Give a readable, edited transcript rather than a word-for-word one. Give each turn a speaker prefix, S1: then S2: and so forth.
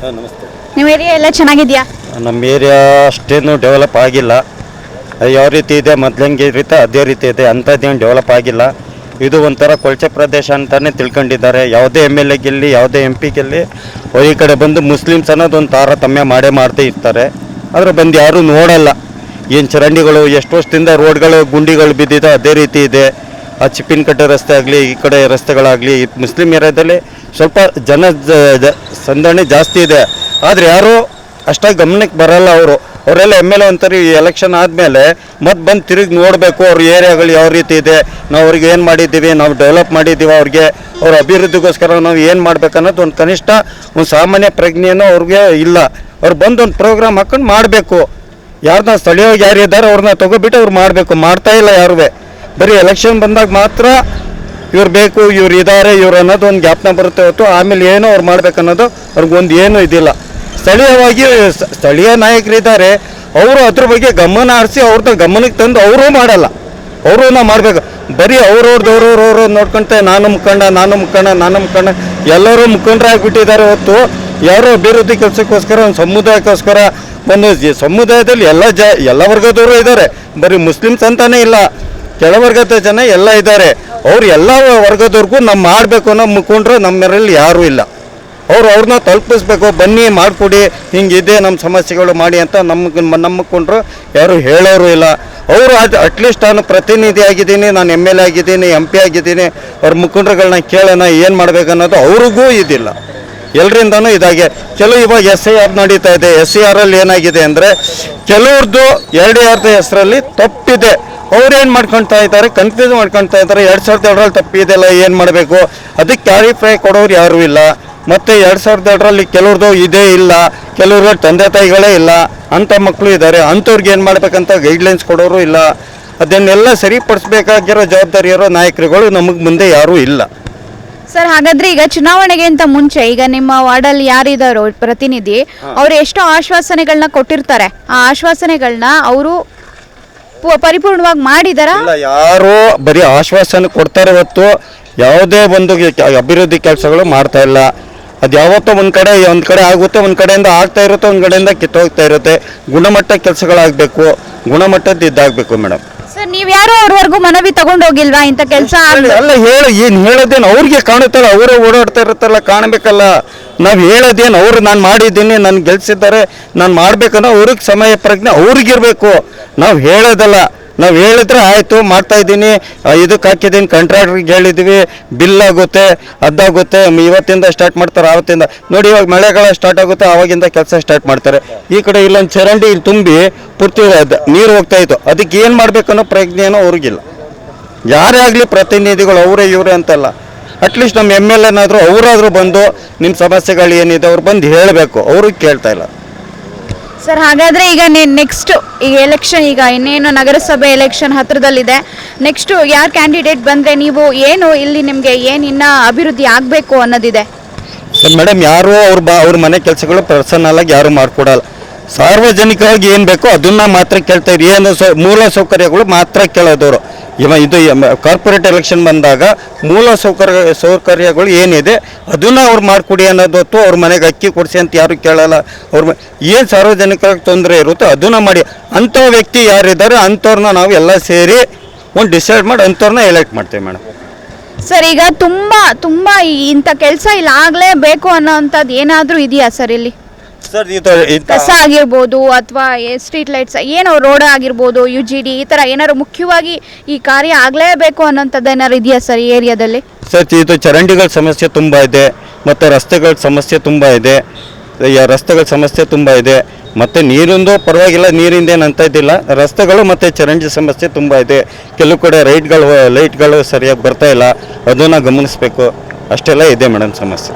S1: ನಮಸ್ತೆ.
S2: ನಿಮ್ಮ ಏರಿಯಾ ಎಲ್ಲ ಚೆನ್ನಾಗಿದೆಯಾ?
S1: ನಮ್ಮ ಏರಿಯಾ ಅಷ್ಟೇನು ಡೆವಲಪ್ ಆಗಿಲ್ಲ. ಯಾವ ರೀತಿ ಇದೆ ಮೊದಲಂಗೆ ಇರುತ್ತೆ ಅದೇ ರೀತಿ ಇದೆ, ಅಂಥದ್ದೇನು ಡೆವಲಪ್ ಆಗಿಲ್ಲ. ಇದು ಒಂಥರ ಕೊಳಚೆ ಪ್ರದೇಶ ಅಂತಲೇ ತಿಳ್ಕೊಂಡಿದ್ದಾರೆ. ಯಾವುದೇ MLA ಗೆಲ್ಲಿ ಯಾವುದೇ MP ಗೆಲ್ಲಿ ಈ ಕಡೆ ಬಂದು ಮುಸ್ಲಿಮ್ಸ್ ಅನ್ನೋದು ಒಂದು ತಾರತಮ್ಯ ಮಾಡೇ ಇರ್ತಾರೆ. ಆದರೆ ಬಂದು ಯಾರೂ ನೋಡಲ್ಲ. ಏನು ಚರಂಡಿಗಳು ಎಷ್ಟು ವರ್ಷದಿಂದ ರೋಡ್ಗಳು ಗುಂಡಿಗಳು ಬಿದ್ದಿದೆ ಅದೇ ರೀತಿ ಇದೆ. ಆ ಚಿಪ್ಪಿನಕಟ್ಟೆ ರಸ್ತೆ ಆಗಲಿ ಈ ಕಡೆ ರಸ್ತೆಗಳಾಗಲಿ ಮುಸ್ಲಿಮ್ ಏರಿಯಾದಲ್ಲಿ ಸ್ವಲ್ಪ ಸಂದಣಿ ಜಾಸ್ತಿ ಇದೆ. ಆದರೆ ಯಾರೂ ಅಷ್ಟಾಗಿ ಗಮನಕ್ಕೆ ಬರಲ್ಲ. ಅವರೆಲ್ಲ MLA ಅಂತಾರೆ ಈ ಎಲೆಕ್ಷನ್ ಆದಮೇಲೆ ಮತ್ತೆ ಬಂದು ತಿರುಗಿ ನೋಡಬೇಕು ಅವ್ರ ಏರಿಯಾಗಳು ಯಾವ ರೀತಿ ಇದೆ, ನಾವು ಅವ್ರಿಗೆ ಏನು ಮಾಡಿದ್ದೀವಿ, ನಾವು ಡೆವಲಪ್ ಮಾಡಿದ್ದೀವಿ, ಅವ್ರ ಅಭಿವೃದ್ಧಿಗೋಸ್ಕರ ನಾವು ಏನು ಮಾಡ್ಬೇಕನ್ನೋದು ಒಂದು ಕನಿಷ್ಠ ಒಂದು ಸಾಮಾನ್ಯ ಪ್ರಜ್ಞೆಯನ್ನು ಅವ್ರಿಗೆ ಇಲ್ಲ. ಅವ್ರು ಬಂದು ಒಂದು ಪ್ರೋಗ್ರಾಮ್ ಹಾಕೊಂಡು ಮಾಡಬೇಕು. ಯಾರನ್ನ ಸ್ಥಳೀಯವಾಗಿ ಯಾರಿದ್ದಾರೆ ಅವ್ರನ್ನ ತೊಗೊಬಿಟ್ಟು ಅವ್ರು ಮಾಡಬೇಕು. ಮಾಡ್ತಾಯಿಲ್ಲ ಯಾರೂ. ಬರೀ ಎಲೆಕ್ಷನ್ ಬಂದಾಗ ಮಾತ್ರ ಇವ್ರು ಬೇಕು, ಇವ್ರು ಇದ್ದಾರೆ, ಇವ್ರು ಅನ್ನೋದು ಒಂದು ಜ್ಞಾಪನ ಬರುತ್ತೆ ಹೊತ್ತು ಆಮೇಲೆ ಏನೋ ಅವ್ರು ಮಾಡ್ಬೇಕನ್ನೋದು ಅವ್ರಿಗೊಂದು ಏನೂ ಇದಿಲ್ಲ. ಸ್ಥಳೀಯವಾಗಿ ಸ್ಥಳೀಯ ನಾಯಕರಿದ್ದಾರೆ, ಅವರು ಅದ್ರ ಬಗ್ಗೆ ಗಮನ ಹರಿಸಿ ಅವ್ರನ್ನ ಗಮನಕ್ಕೆ ತಂದು ಅವರೂ ಮಾಡಲ್ಲ. ಅವರು ನಾವು ಮಾಡಬೇಕು. ಬರೀ ಅವ್ರವ್ರದ್ದು ನೋಡ್ಕೊಂತ ನಾನು ಮುಖಂಡ ಎಲ್ಲರೂ ಮುಖಂಡರಾಗಿಬಿಟ್ಟಿದ್ದಾರೆ ಹೊತ್ತು ಯಾರೋ ಅಭಿವೃದ್ಧಿ ಕೆಲಸಕ್ಕೋಸ್ಕರ ಒಂದು ಸಮುದಾಯಕ್ಕೋಸ್ಕರ ಒಂದು ಸಮುದಾಯದಲ್ಲಿ ಎಲ್ಲ ವರ್ಗದವರು ಇದ್ದಾರೆ. ಬರೀ ಮುಸ್ಲಿಮ್ಸ್ ಅಂತಾನೇ ಇಲ್ಲ, ಕೆಳವರ್ಗದ ಜನ ಎಲ್ಲ ಇದ್ದಾರೆ. ಅವ್ರು ಎಲ್ಲ ವರ್ಗದವ್ರಿಗೂ ನಾವು ಮಾಡಬೇಕು ಅನ್ನೋ ಮುಖಂಡ್ರು ನಮ್ಮರಲ್ಲಿ ಯಾರೂ ಇಲ್ಲ. ಅವ್ರನ್ನ ತಲುಪಿಸ್ಬೇಕು, ಬನ್ನಿ ಮಾಡಿಕೊಡಿ, ಹಿಂಗಿದೆ ನಮ್ಮ ಸಮಸ್ಯೆಗಳು ಮಾಡಿ ಅಂತ ನಮ್ಮ ಮುಖಂಡ್ರು ಯಾರು ಹೇಳೋರು ಇಲ್ಲ. ಅವರು ಅಟ್ಲೀಸ್ಟ್ ನಾನು ಪ್ರತಿನಿಧಿ ಆಗಿದ್ದೀನಿ, ನಾನು MLA ಆಗಿದ್ದೀನಿ, MP ಆಗಿದ್ದೀನಿ, ಅವ್ರ ಮುಖಂಡ್ರುಗಳನ್ನ ಕೇಳೋಣ ಏನು ಮಾಡಬೇಕನ್ನೋದು ಅವ್ರಿಗೂ ಇದಿಲ್ಲ. ಎಲ್ಲರಿಂದನೂ ಇದಾಗೆ. ಕೆಲವು ಇವಾಗ SIR ನಡೀತಾ ಇದೆ. SIRಲ್ಲಿ ಏನಾಗಿದೆ ಅಂದರೆ ಕೆಲವ್ರದ್ದು 2 ಹೆಸರಲ್ಲಿ ತಪ್ಪಿದೆ. ಅವ್ರೇನು ಮಾಡ್ಕೊಳ್ತಾ ಇದ್ದಾರೆ, ಕನ್ಫ್ಯೂಸ್ ಮಾಡ್ಕೊಳ್ತಾ ಇದ್ದಾರೆ. 2002ರಲ್ಲಿ ತಪ್ಪಿದೆಲ್ಲ ಏನು ಮಾಡಬೇಕು ಅದಕ್ಕೆ ಕ್ಲಾರಿಫೈ ಕೊಡೋರು ಯಾರೂ ಇಲ್ಲ. ಮತ್ತು 2002ರಲ್ಲಿ ಕೆಲವ್ರದ್ದು ಇದೇ ಇಲ್ಲ, ಕೆಲವ್ರಿಗೆ ತಂದೆ ತಾಯಿಗಳೇ ಇಲ್ಲ, ಅಂಥ ಮಕ್ಕಳು ಇದ್ದಾರೆ. ಅಂಥವ್ರಿಗೆ ಏನು ಮಾಡಬೇಕಂತ ಗೈಡ್ಲೈನ್ಸ್ ಕೊಡೋರು ಇಲ್ಲ. ಅದನ್ನೆಲ್ಲ ಸರಿಪಡಿಸ್ಬೇಕಾಗಿರೋ ಜವಾಬ್ದಾರಿ ಇರೋ ನಾಯಕರುಗಳು ನಮಗೆ ಮುಂದೆ ಯಾರೂ ಇಲ್ಲ.
S2: ಸರ್, ಹಾಗಾದ್ರೆ ಈಗ ಚುನಾವಣೆಗಿಂತ ಮುಂಚೆ ಈಗ ನಿಮ್ಮ ವಾರ್ಡಲ್ಲಿ ಯಾರಿದ್ದಾರೋ ಪ್ರತಿನಿಧಿ, ಅವರು ಎಷ್ಟೋ ಆಶ್ವಾಸನೆಗಳನ್ನ ಕೊಟ್ಟಿರ್ತಾರೆ. ಆ ಆಶ್ವಾಸನೆಗಳನ್ನ ಅವರು ಪರಿಪೂರ್ಣವಾಗಿ ಮಾಡಿದಾರ?
S1: ಇಲ್ಲ, ಯಾರು ಬರೀ ಆಶ್ವಾಸನೆ ಕೊಡ್ತಾರೆ ಹೊತ್ತು ಯಾವುದೇ ಒಂದು ಅಭಿವೃದ್ಧಿ ಕೆಲಸಗಳು ಮಾಡ್ತಾ ಇಲ್ಲ. ಅದು ಯಾವತ್ತೋ ಒಂದು ಕಡೆ ಆಗುತ್ತೆ, ಒಂದು ಕಡೆಯಿಂದ ಆಗ್ತಾ ಇರುತ್ತೆ, ಒಂದು ಕಡೆಯಿಂದ ಕಿತ್ತೋಗ್ತಾ ಇರುತ್ತೆ. ಗುಣಮಟ್ಟ ಕೆಲಸಗಳಾಗಬೇಕು, ಗುಣಮಟ್ಟದ್ದು ಇದಾಗಬೇಕು ಮೇಡಮ್.
S2: ಸರ್, ನೀವು ಯಾರೋ ಅವ್ರವರೆಗೂ ಮನವಿ ತಗೊಂಡೋಗಿಲ್ವಾ ಇಂಥ ಕೆಲಸ?
S1: ಎಲ್ಲ ಏನು ಹೇಳೋದೇನು ಅವ್ರಿಗೆ ಕಾಣುತ್ತಲ್ಲ, ಅವರೇ ಓಡಾಡ್ತಾ ಇರುತ್ತಲ್ಲ, ಕಾಣಬೇಕಲ್ಲ. ನಾವು ಹೇಳೋದೇನು ಅವ್ರು ನಾನು ಮಾಡಿದ್ದೀನಿ, ನಾನು ಗೆಲ್ಸಿದ್ದಾರೆ, ನಾನು ಮಾಡ್ಬೇಕನ್ನೋ ಅವ್ರಿಗೆ ಸಮಯ ಪ್ರಜ್ಞೆ ಅವ್ರಿಗಿರ್ಬೇಕು. ನಾವು ಹೇಳೋದಲ್ಲ. ನಾವು ಹೇಳಿದ್ರೆ ಆಯಿತು ಮಾಡ್ತಾಯಿದ್ದೀನಿ, ಇದಕ್ಕೆ ಹಾಕಿದ್ದೀನಿ, ಕಾಂಟ್ರಾಕ್ಟ್ರಿಗೆ ಹೇಳಿದ್ದೀವಿ, ಬಿಲ್ ಆಗುತ್ತೆ, ಅದಾಗುತ್ತೆ, ಇವತ್ತಿಂದ ಸ್ಟಾರ್ಟ್ ಮಾಡ್ತಾರೆ, ಆವತ್ತಿಂದ ನೋಡಿ. ಇವಾಗ ಮಳೆಗಾಲ ಸ್ಟಾರ್ಟ್ ಆಗುತ್ತೆ, ಆವಾಗಿಂದ ಕೆಲಸ ಸ್ಟಾರ್ಟ್ ಮಾಡ್ತಾರೆ. ಈ ಕಡೆ ಇಲ್ಲೊಂದು ಚರಂಡಿ ಇಲ್ಲಿ ತುಂಬಿ ಪೂರ್ತಿ ನೀರು ಹೋಗ್ತಾಯಿತ್ತು. ಅದಕ್ಕೆ ಏನು ಮಾಡಬೇಕನ್ನೋ ಪ್ರಜ್ಞೆನೋ ಅವ್ರಿಗಿಲ್ಲ. ಯಾರೇ ಆಗಲಿ ಪ್ರತಿನಿಧಿಗಳು ಅವರೇ ಇವರೇ ಅಂತಲ್ಲ. ಅಟ್ಲೀಸ್ಟ್ ನಮ್ಮ MLA ಏನಾದರೂ ಅವರಾದರೂ ಬಂದು ನಿಮ್ಮ ಸಮಸ್ಯೆಗಳು ಏನಿದೆ ಅವ್ರು ಬಂದು ಹೇಳಬೇಕು. ಅವರು ಕೇಳ್ತಾ ಇಲ್ಲ.
S2: ಸರ್, ಹಾಗಾದರೆ ಈಗ ನೆಕ್ಸ್ಟ್ ಈಗ ಎಲೆಕ್ಷನ್, ಈಗ ಇನ್ನೇನು ನಗರಸಭೆ ಎಲೆಕ್ಷನ್ ಹತ್ತಿರದಲ್ಲಿದೆ. ನೆಕ್ಸ್ಟು ಯಾರು ಕ್ಯಾಂಡಿಡೇಟ್ ಬಂದರೆ ನೀವು ಏನು ಇಲ್ಲಿ ನಿಮಗೆ ಏನು ಇನ್ನೂ ಅಭಿವೃದ್ಧಿ ಆಗಬೇಕು ಅನ್ನೋದಿದೆ?
S1: ಸರ್ ಮೇಡಮ್, ಯಾರು ಅವ್ರ ಮನೆ ಕೆಲಸಗಳು ಪರ್ಸನಲ್ ಆಗಿ ಯಾರು ಮಾಡಿಕೊಡಲ್ಲ. ಸಾರ್ವಜನಿಕವಾಗಿ ಏನು ಬೇಕೋ ಅದನ್ನು ಮಾತ್ರ ಕೇಳ್ತಾರೆ. ಏನು ಮೂಲ ಸೌಕರ್ಯಗಳು ಮಾತ್ರ ಕೇಳೋದವರು. ಇದು ಕಾರ್ಪೊರೇಟ್ ಎಲೆಕ್ಷನ್ ಬಂದಾಗ ಮೂಲ ಸೌಕರ್ಯಗಳು ಏನಿದೆ ಅದನ್ನು ಅವ್ರು ಮಾಡಿಕೊಡಿ ಅನ್ನೋದು ಹೊತ್ತು ಅವ್ರ ಮನೆಗೆ ಅಕ್ಕಿ ಕೊಡಿಸಿ ಅಂತ ಯಾರು ಕೇಳಲ್ಲ. ಏನು ಸಾರ್ವಜನಿಕರಿಗೆ ತೊಂದರೆ ಇರುತ್ತೋ ಅದನ್ನು ಮಾಡಿ. ಅಂಥ ವ್ಯಕ್ತಿ ಯಾರಿದ್ದಾರೆ ಅಂಥವ್ರನ್ನ ನಾವು ಎಲ್ಲ ಸೇರಿ ಒಂದು ಡಿಸೈಡ್ ಮಾಡಿ ಅಂಥವ್ರನ್ನ ಎಲೆಕ್ಟ್ ಮಾಡ್ತೇವೆ ಮೇಡಮ್.
S2: ಸರ್, ಈಗ ತುಂಬ ಇಂಥ ಕೆಲಸ ಇಲ್ಲಿ ಆಗಲೇಬೇಕು ಅನ್ನೋವಂಥದ್ದು ಏನಾದರೂ ಇದೆಯಾ ಸರ್ ಇಲ್ಲಿ?
S1: ಸರ್,
S2: ಕಸ ಆಗಿರ್ಬೋದು ಅಥವಾ ಸ್ಟ್ರೀಟ್ ಲೈಟ್ಸ್, ಏನೋ ರೋಡ್ ಆಗಿರ್ಬೋದು, UGD, ಈ ಥರ ಏನಾದ್ರು ಮುಖ್ಯವಾಗಿ ಈ ಕಾರ್ಯ ಆಗಲೇಬೇಕು ಅನ್ನೋಂಥದ್ದು ಏನಾದ್ರು ಇದೆಯಾ ಸರ್ ಈ ಏರಿಯಾದಲ್ಲಿ?
S1: ಸರ್, ಇದು ಚರಂಡಿಗಳ ಸಮಸ್ಯೆ ತುಂಬ ಇದೆ, ಮತ್ತು ರಸ್ತೆಗಳ ಸಮಸ್ಯೆ ತುಂಬ ಇದೆ. ಮತ್ತು ನೀರಿಂದು ಪರವಾಗಿಲ್ಲ, ನೀರಿಂದ ಏನು ಅಂತ ಇದ್ದಿಲ್ಲ. ರಸ್ತೆಗಳು ಮತ್ತು ಚರಂಡಿ ಸಮಸ್ಯೆ ತುಂಬ ಇದೆ. ಕೆಲವು ಕಡೆ ಲೈಟ್ಗಳು ಸರಿಯಾಗಿ ಬರ್ತಾ ಇಲ್ಲ, ಅದನ್ನು ಗಮನಿಸಬೇಕು. ಅಷ್ಟೆಲ್ಲ ಇದೆ ಮೇಡಮ್ ಸಮಸ್ಯೆ.